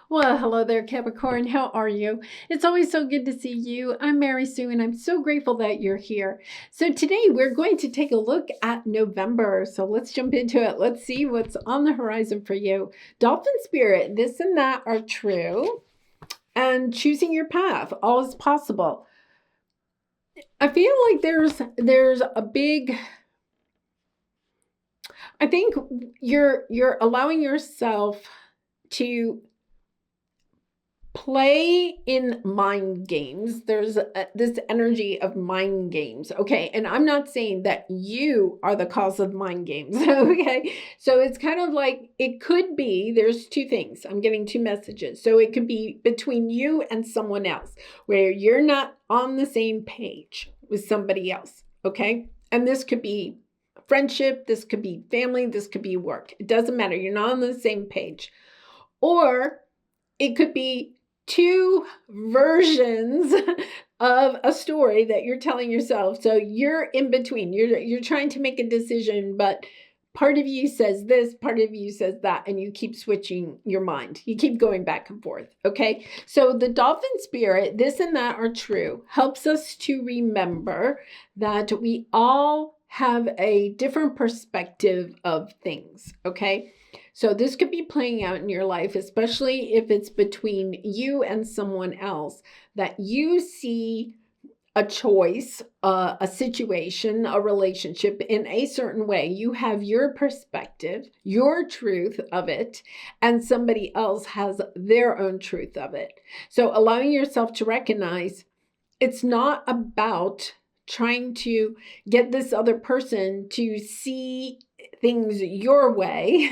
Well, hello there, Capricorn. How are you? It's always so good to see you. I'm Mary Sue, and I'm so grateful that you're here. So, today we're going to take a look at November. So, let's jump into it. Let's see what's on the horizon for you. Dolphin Spirit, this and that are true, and choosing your path, all is possible. I feel like there's a big I think you're allowing yourself to play in mind games. There's this energy of mind games. Okay. And I'm not saying that you are the cause of mind games. Okay. So it's kind of like it could be there's two things. I'm getting two messages. So it could be between you and someone else where you're not on the same page with somebody else. Okay. And this could be friendship, this could be family, this could be work. It doesn't matter. You're not on the same page. Or it could be two versions of a story that you're telling yourself. So you're in between. You're trying to make a decision, but part of you says this, part of you says that, and you keep switching your mind. You keep going back and forth. Okay. So the dolphin spirit, this and that are true, helps us to remember that we all have a different perspective of things. Okay. So this could be playing out in your life, especially if it's between you and someone else, that you see a choice, a situation, a relationship in a certain way. You have your perspective, your truth of it, and somebody else has their own truth of it. So allowing yourself to recognize it's not about trying to get this other person to see things your way.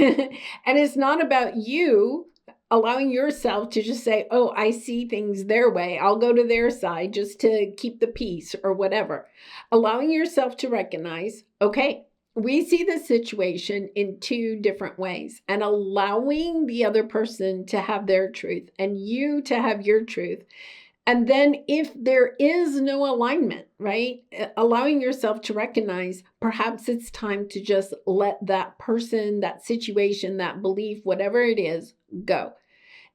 And it's not about you allowing yourself to just say, oh, I see things their way. I'll go to their side just to keep the peace or whatever. Allowing yourself to recognize, okay, we see the situation in two different ways, and allowing the other person to have their truth and you to have your truth. And then if there is no alignment, right, allowing yourself to recognize perhaps it's time to just let that person, that situation, that belief, whatever it is, go.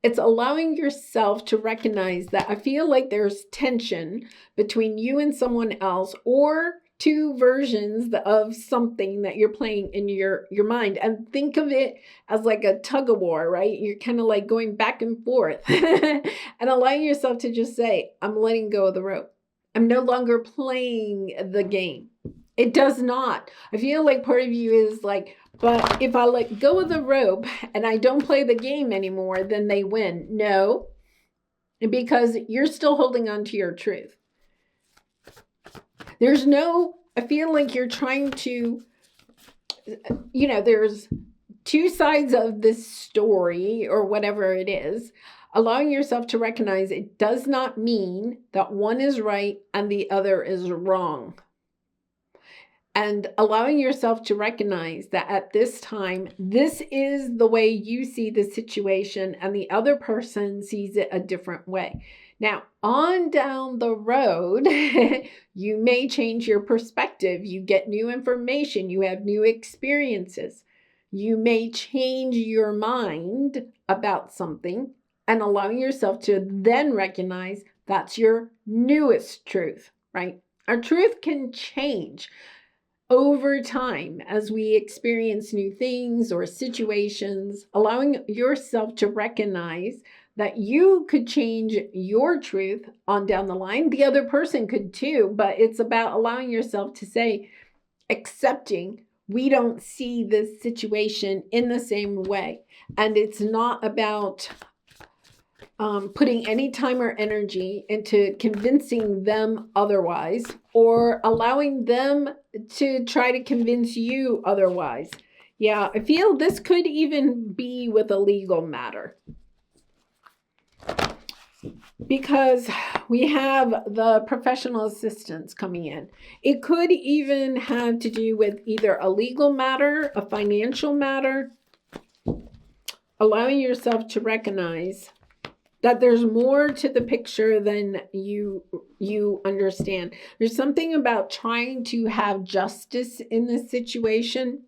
It's allowing yourself to recognize that I feel like there's tension between you and someone else, or two versions of something that you're playing in your mind. And think of it as like a tug of war, right? You're kind of like going back and forth and allowing yourself to just say, I'm letting go of the rope. I'm no longer playing the game. It does not. I feel like part of you is like, but if I let go of the rope and I don't play the game anymore, then they win. No, because you're still holding on to your truth. I feel like you're trying to, there's two sides of this story or whatever it is. Allowing yourself to recognize it does not mean that one is right and the other is wrong. And allowing yourself to recognize that at this time, this is the way you see the situation and the other person sees it a different way. Now, on down the road, you may change your perspective. You get new information. You have new experiences. You may change your mind about something, and allowing yourself to then recognize that's your newest truth, right? Our truth can change over time as we experience new things or situations. Allowing yourself to recognize that you could change your truth on down the line. The other person could too, but it's about allowing yourself to say, accepting we don't see this situation in the same way. And it's not about putting any time or energy into convincing them otherwise, or allowing them to try to convince you otherwise. Yeah, I feel this could even be with a legal matter, because we have the professional assistants coming in. It could even have to do with either a legal matter, a financial matter. Allowing yourself to recognize that there's more to the picture than you understand. There's something about trying to have justice in this situation.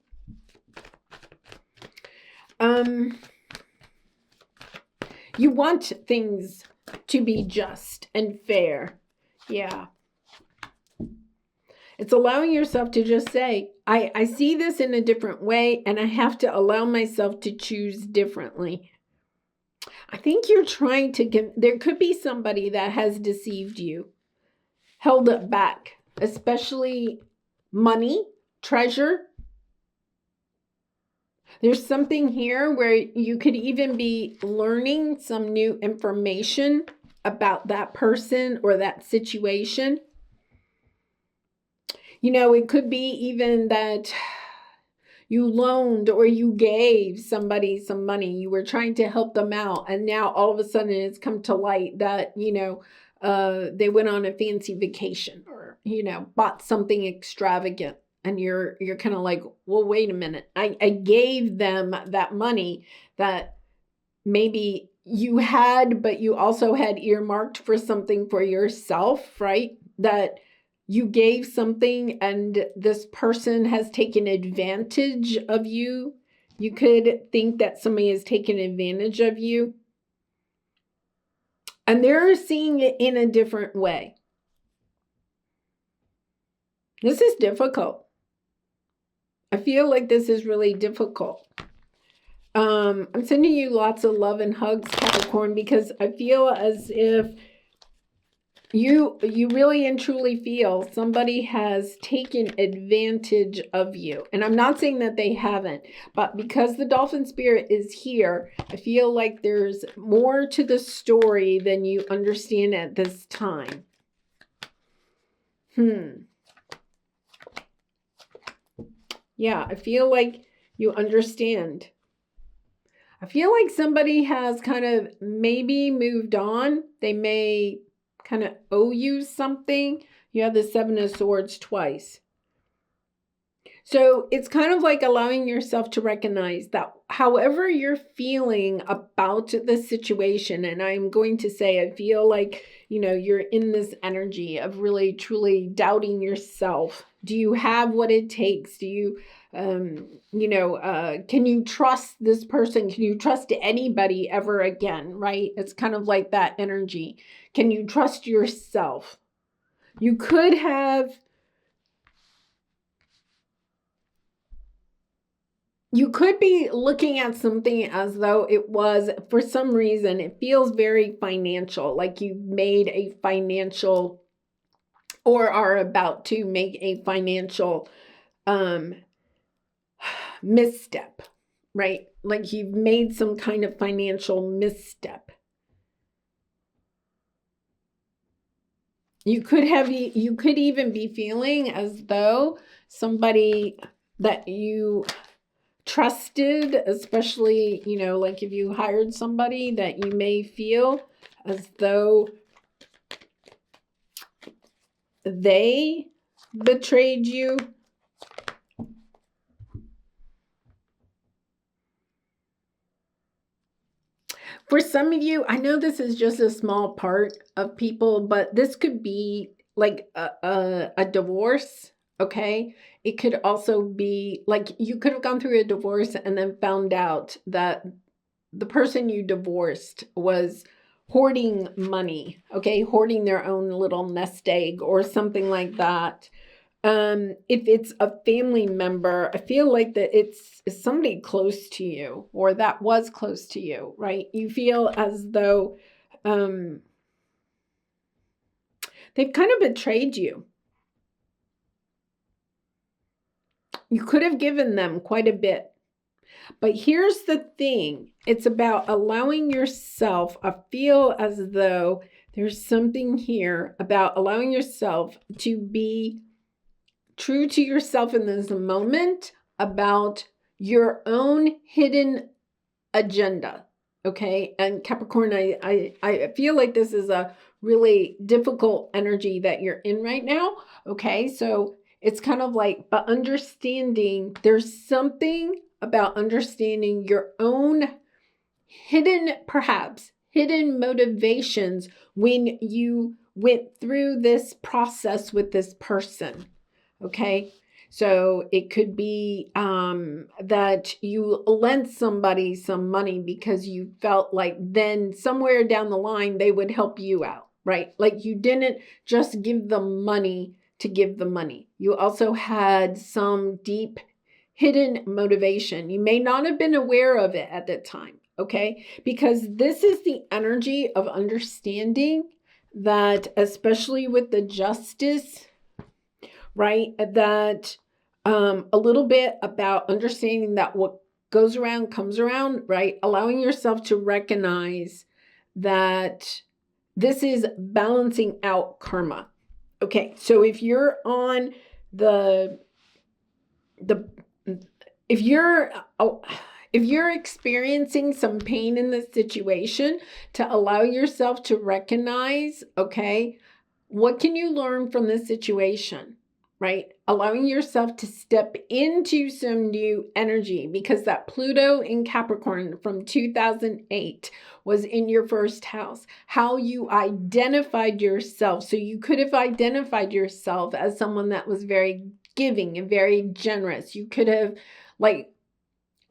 You want things to be just and fair. Yeah. It's allowing yourself to just say, I see this in a different way, and I have to allow myself to choose differently. I think you're trying to give, there could be somebody that has deceived you, held it back, especially money, treasure. There's something here where you could even be learning some new information about that person or that situation. You know, it could be even that you loaned or you gave somebody some money. You were trying to help them out. And now all of a sudden it's come to light that, they went on a fancy vacation or, bought something extravagant. And you're kind of like, well, wait a minute. I gave them that money that maybe you had, but you also had earmarked for something for yourself, right? That you gave something and this person has taken advantage of you. You could think that somebody has taken advantage of you. And they're seeing it in a different way. This is difficult. I feel like this is really difficult. I'm sending you lots of love and hugs, Capricorn, because I feel as if you really and truly feel somebody has taken advantage of you. And I'm not saying that they haven't, but because the dolphin spirit is here, I feel like there's more to the story than you understand at this time. Yeah, I feel like you understand. I feel like somebody has kind of maybe moved on. They may kind of owe you something. You have the Seven of Swords twice. So it's kind of like allowing yourself to recognize that however you're feeling about the situation, and I'm going to say, I feel like, you're in this energy of really, truly doubting yourself. Do you have what it takes? Do you, can you trust this person? Can you trust anybody ever again, right? It's kind of like that energy. Can you trust yourself? You could be looking at something as though it was, for some reason, it feels very financial, like you've made a financial or are about to make a financial misstep, right? Like you've made some kind of financial misstep. You could even be feeling as though somebody that you trusted, especially, like if you hired somebody, that you may feel as though they betrayed you. For some of you, I know this is just a small part of people, but this could be like a divorce, okay? It could also be like you could have gone through a divorce and then found out that the person you divorced was hoarding money, okay? Hoarding their own little nest egg or something like that. If it's a family member, I feel like that it's somebody close to you or that was close to you, right? You feel as though they've kind of betrayed you. You could have given them quite a bit. But here's the thing. It's about allowing yourself, I feel as though there's something here about allowing yourself to be true to yourself in this moment about your own hidden agenda. Okay. And Capricorn, I feel like this is a really difficult energy that you're in right now. Okay. So it's kind of like, but understanding there's something about understanding your own hidden motivations when you went through this process with this person. Okay. So it could be that you lent somebody some money because you felt like then somewhere down the line they would help you out, right? Like you didn't just give them money to give the money. You also had some deep hidden motivation. You may not have been aware of it at the time, okay? Because this is the energy of understanding that, especially with the justice, right? That a little bit about understanding that what goes around comes around, right? Allowing yourself to recognize that this is balancing out karma. Okay, so if you're on the if you're if you're experiencing some pain in this situation, to allow yourself to recognize, okay, what can you learn from this situation, right? Allowing yourself to step into some new energy, because that Pluto in Capricorn from 2008 was in your first house. How you identified yourself. So you could have identified yourself as someone that was very giving and very generous. You could have like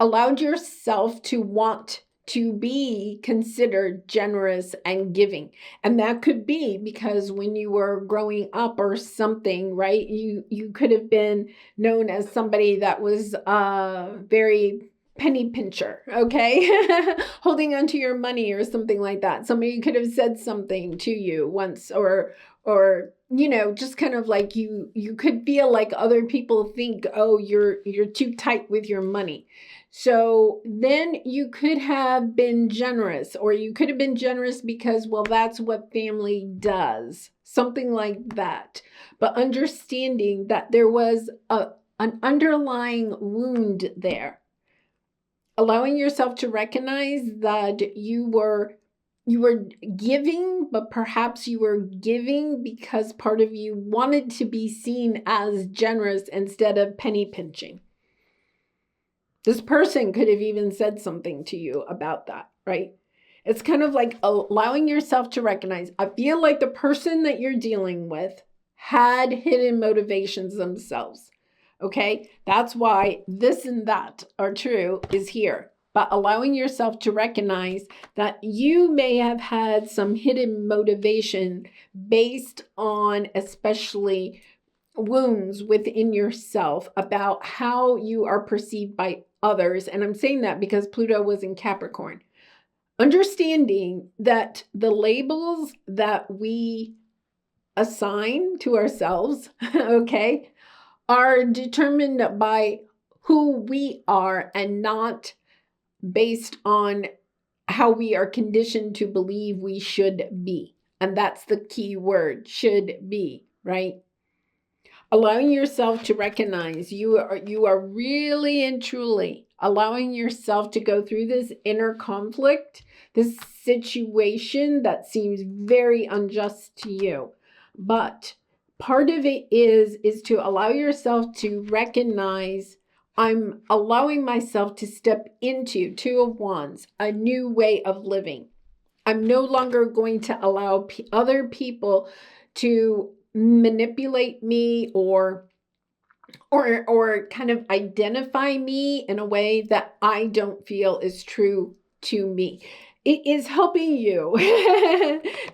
allowed yourself to want to be considered generous and giving. And that could be because when you were growing up or something, right? You could have been known as somebody that was very penny pincher, okay? Holding onto your money or something like that. Somebody could have said something to you once, or you know, just kind of like you could feel like other people think, oh, you're too tight with your money. So then you could have been generous, or you could have been generous because, well, that's what family does, something like that. But understanding that there was an underlying wound there, allowing yourself to recognize that you were giving, but perhaps you were giving because part of you wanted to be seen as generous instead of penny pinching. This person could have even said something to you about that, right? It's kind of like allowing yourself to recognize, I feel like the person that you're dealing with had hidden motivations themselves. Okay, that's why this and that are true is here. But allowing yourself to recognize that you may have had some hidden motivation based on especially wounds within yourself about how you are perceived by others. And I'm saying that because Pluto was in Capricorn. Understanding that the labels that we assign to ourselves, okay, are determined by who we are and not based on how we are conditioned to believe we should be. And that's the key word, should be, right? Allowing yourself to recognize you are really and truly allowing yourself to go through this inner conflict, this situation that seems very unjust to you. But part of it is to allow yourself to recognize, I'm allowing myself to step into, Two of Wands, a new way of living. I'm no longer going to allow other people to manipulate me or kind of identify me in a way that I don't feel is true to me. It is helping you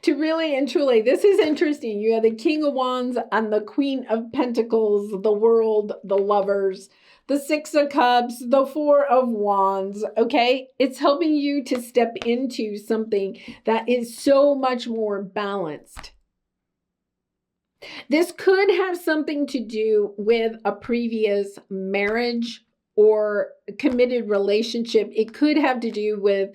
to really and truly. This is interesting. You have the King of Wands and the Queen of Pentacles, the World, the Lovers, the Six of Cups, the Four of Wands, okay? It's helping you to step into something that is so much more balanced. This could have something to do with a previous marriage or committed relationship. It could have to do with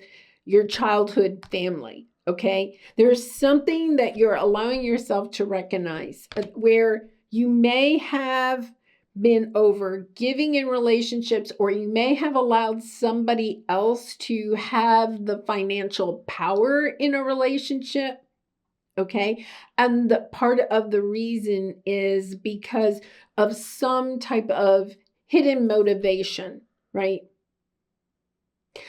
your childhood family, okay? There's something that you're allowing yourself to recognize where you may have been over giving in relationships, or you may have allowed somebody else to have the financial power in a relationship. Okay. And the part of the reason is because of some type of hidden motivation, right?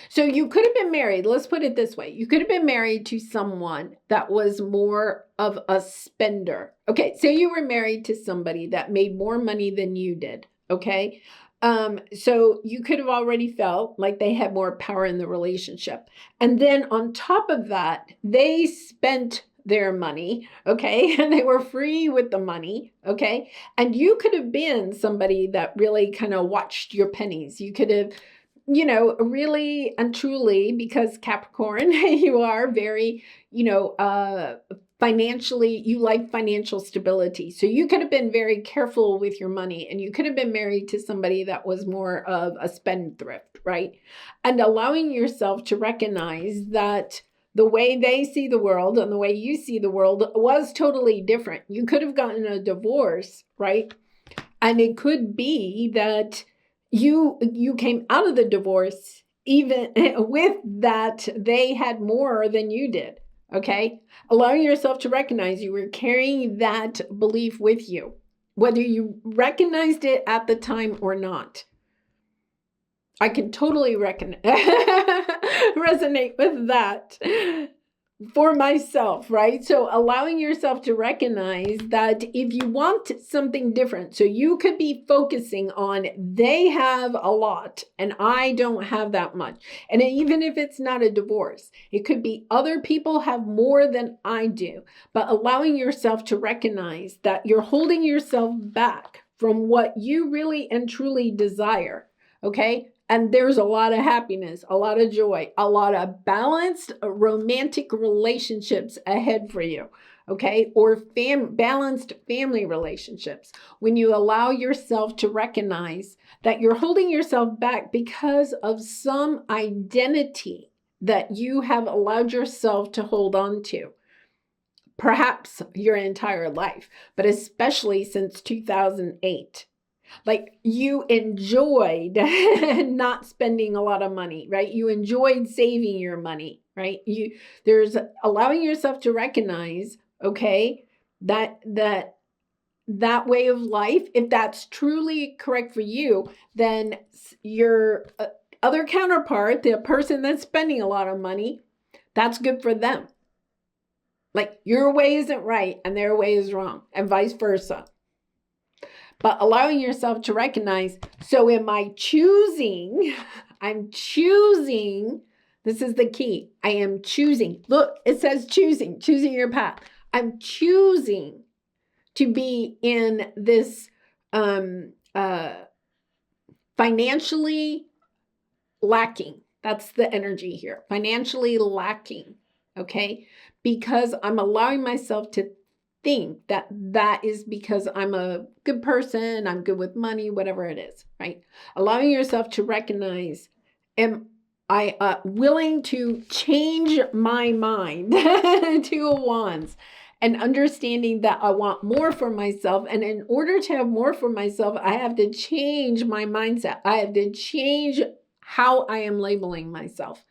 So you could have been married. Let's put it this way. You could have been married to someone that was more of a spender. Okay. Say you were married to somebody that made more money than you did. Okay. So you could have already felt like they had more power in the relationship. And then on top of that, they spent their money, okay? And they were free with the money, okay? And you could have been somebody that really kind of watched your pennies. You could have, really and truly, because Capricorn, you are very, financially, you like financial stability. So you could have been very careful with your money, and you could have been married to somebody that was more of a spendthrift, right? And allowing yourself to recognize that the way they see the world and the way you see the world was totally different. You could have gotten a divorce, right? And it could be that you came out of the divorce even with that they had more than you did. Okay. Allowing yourself to recognize you were carrying that belief with you, whether you recognized it at the time or not. I can totally resonate with that for myself, right? So allowing yourself to recognize that if you want something different, so you could be focusing on they have a lot and I don't have that much. And even if it's not a divorce, it could be other people have more than I do, but allowing yourself to recognize that you're holding yourself back from what you really and truly desire, okay? And there's a lot of happiness, a lot of joy, a lot of balanced romantic relationships ahead for you, okay? Or balanced family relationships. When you allow yourself to recognize that you're holding yourself back because of some identity that you have allowed yourself to hold on to. Perhaps your entire life, but especially since 2008. Like you enjoyed not spending a lot of money, right? You enjoyed saving your money, right? There's allowing yourself to recognize, okay, that way of life, if that's truly correct for you, then your other counterpart, the person that's spending a lot of money, that's good for them. Like your way isn't right and their way is wrong, and vice versa. But allowing yourself to recognize, so am I choosing? I'm choosing. This is the key. I am choosing. Look, it says choosing your path. I'm choosing to be in this financially lacking. That's the energy here. Financially lacking. Okay. Because I'm allowing myself to think that is because I'm a good person, I'm good with money, whatever it is, right? Allowing yourself to recognize, am I willing to change my mind to a wands and understanding that I want more for myself. And in order to have more for myself, I have to change my mindset. I have to change how I am labeling myself.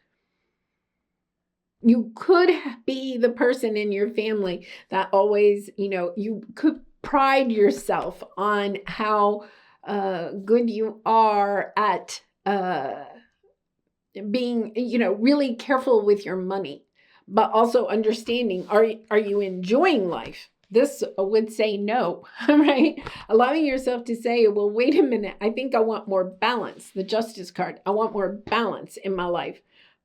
You could be the person in your family that always, you could pride yourself on how good you are at being, really careful with your money, but also understanding, are you enjoying life? This would say no, right? Allowing yourself to say, well, wait a minute, I think I want more balance. The Justice card. I want more balance in my life.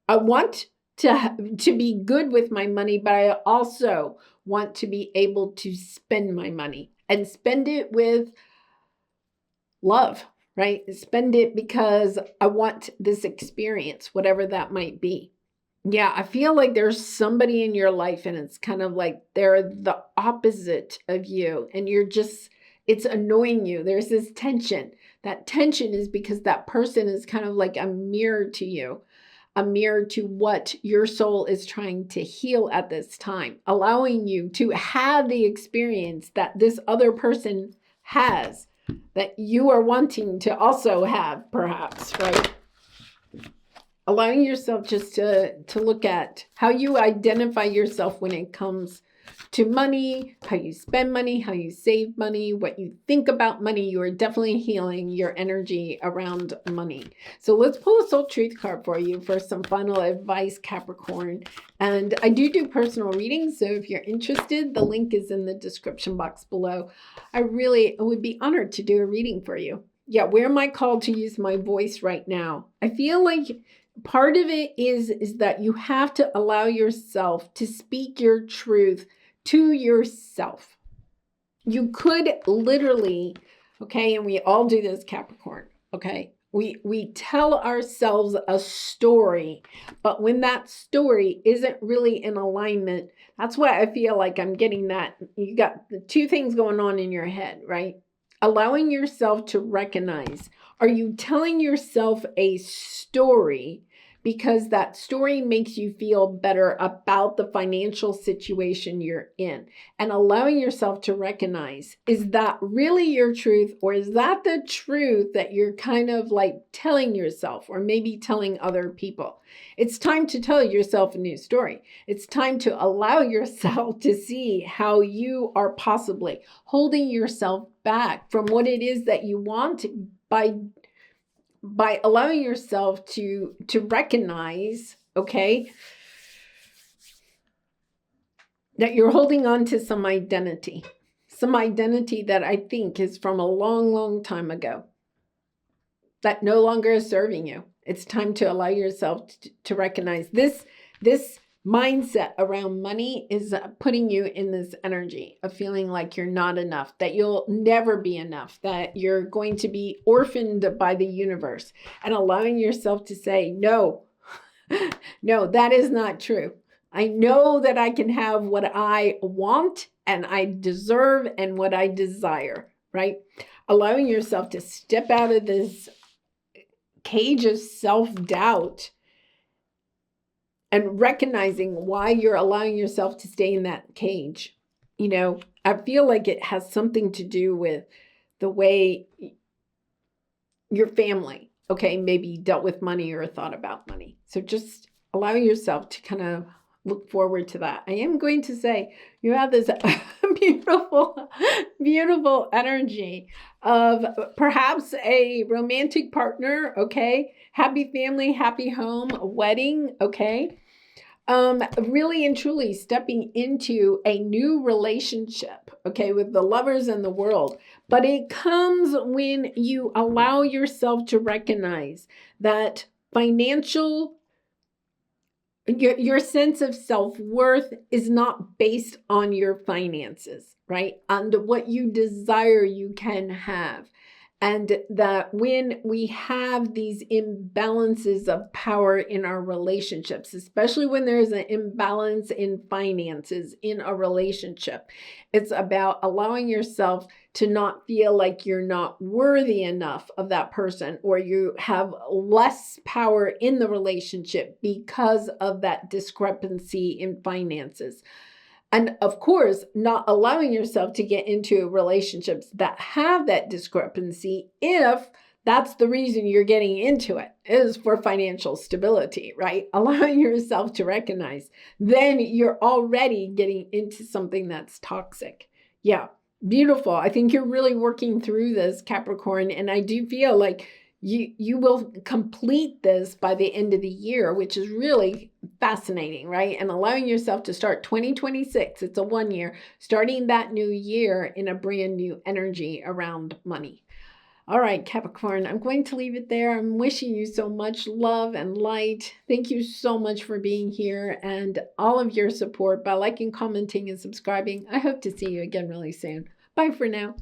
I want to be good with my money, but I also want to be able to spend my money and spend it with love, right? Spend it because I want this experience, whatever that might be. Yeah, I feel like there's somebody in your life and it's kind of like they're the opposite of you and it's annoying you. There's this tension. That tension is because that person is kind of like a mirror to you. A mirror to what your soul is trying to heal at this time, allowing you to have the experience that this other person has, that you are wanting to also have, perhaps, right? Allowing yourself just to look at how you identify yourself when it comes to money, how you spend money, how you save money, what you think about money. You are definitely healing your energy around money. So let's pull a soul truth card for you for some final advice, Capricorn. And I do personal readings. So if you're interested, the link is in the description box below. I would be honored to do a reading for you. Yeah, where am I called to use my voice right now? I feel like part of it is that you have to allow yourself to speak your truth to yourself. You could literally, okay, and we all do this, Capricorn, okay? We tell ourselves a story, but when that story isn't really in alignment, that's why I feel like I'm getting that. You got the two things going on in your head, right? Allowing yourself to recognize, are you telling yourself a story because that story makes you feel better about the financial situation you're in? And allowing yourself to recognize, is that really your truth, or is that the truth that you're kind of like telling yourself or maybe telling other people? It's time to tell yourself a new story. It's time to allow yourself to see how you are possibly holding yourself back from what it is that you want by allowing yourself to recognize, okay, that you're holding on to some identity that I think is from a long, long time ago that no longer is serving you. It's time to allow yourself to recognize this mindset around money is putting you in this energy of feeling like you're not enough, that you'll never be enough, that you're going to be orphaned by the universe, and allowing yourself to say, no, no, that is not true. I know that I can have what I want and I deserve and what I desire, right? Allowing yourself to step out of this cage of self-doubt and recognizing why you're allowing yourself to stay in that cage. You know, I feel like it has something to do with the way your family, okay, maybe dealt with money or thought about money. So just allowing yourself to kind of look forward to that. I am going to say you have this beautiful, beautiful energy of perhaps a romantic partner, okay? Happy family, happy home, a wedding, okay? Really and truly stepping into a new relationship, okay, with the lovers in the world. But it comes when you allow yourself to recognize that your sense of self-worth is not based on your finances, right? And what you desire, you can have. And that when we have these imbalances of power in our relationships, especially when there's an imbalance in finances in a relationship, it's about allowing yourself to not feel like you're not worthy enough of that person, or you have less power in the relationship because of that discrepancy in finances. And of course, not allowing yourself to get into relationships that have that discrepancy if that's the reason you're getting into it, is for financial stability, right? Allowing yourself to recognize, then you're already getting into something that's toxic. Yeah, beautiful. I think you're really working through this, Capricorn, and I do feel like you will complete this by the end of the year, which is really fascinating, right? And allowing yourself to start 2026, it's a 1 year, starting that new year in a brand new energy around money. All right, Capricorn, I'm going to leave it there. I'm wishing you so much love and light. Thank you so much for being here and all of your support by liking, commenting, and subscribing. I hope to see you again really soon. Bye for now.